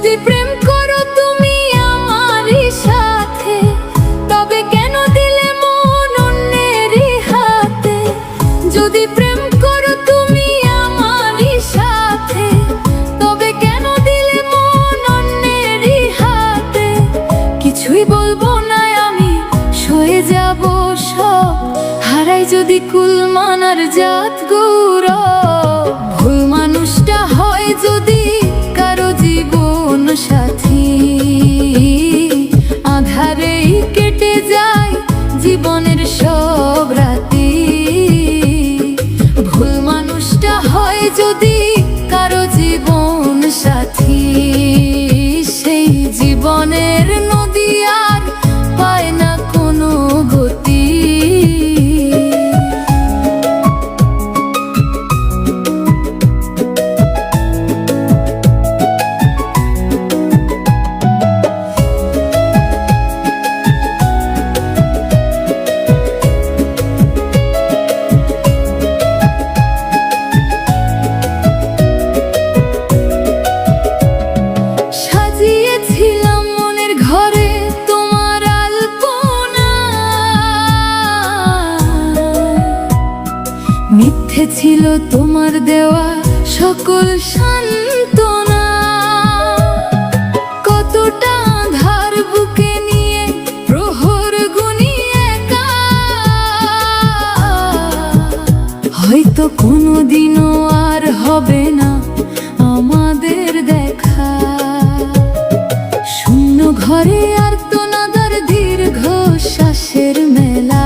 যদি প্রেম করো তুমি আমারই সাথে, তবে কেন দিলে মন অন্যেরই হাতে? যদি প্রেম করো তুমি আমারই সাথে, তবে কেন দিলে মন অন্যেরই হাতে? কিছুই বলবো না আমি, সয়ে যাব সব, হারাই যদি কুল মানার জাত গৌরব। ভুল মানুষটা হয় যদি কারো জীবন সাথী, আধারেই কেটে যায় জীবনের সব রাতি। ভুল মানুষটা হয় যদি কারো জীবন সাথী, সেই জীবনের নদী আর পায় না কোনো গতি। সাজিয়েছিলাম মনের ঘরে তোমার আলপনা, মিথ্যে ছিল তোমার দেওয়া সকল সান্ত্বনা। কতটা আঁধার বুকে নিয়ে প্রহর গুনি একা, হয়তো কোনোদিনও আর হবে না আমাদের দেখা। শূন্য ঘরে আর তোনাদার দীর্ঘ শ্বাসের মেলা,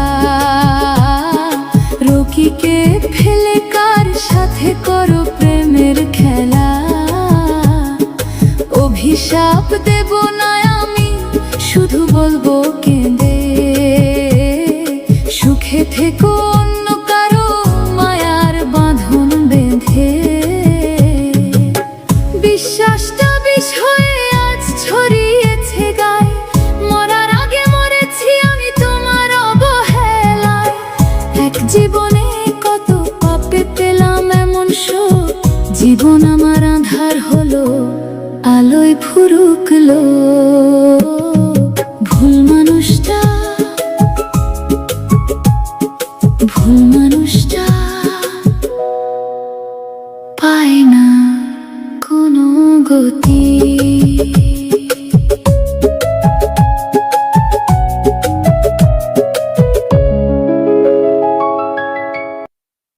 রকিকে ফেলে কার সাথে করো প্রেমের খেলা? অভিশাপ দেব না আমি, শুধু বলবো কেঁদে, সুখে থেকো অন্য কারো মায়ার বাঁধন বেঁধে। বিশ্বাসটা বিষ হয়ে আজ ছড়িয়েছে গায়ে, মরার আগে মরেছি আমি তোমার অবহেলায়। এক জীবনে কত পাপে পেলাম এমন সুখ, জীবন আমার আঁধার হলো আলোয় ফুরুকলো। ভুল মানুষটা, ভুল মানুষটা পায় না কোনো গতি।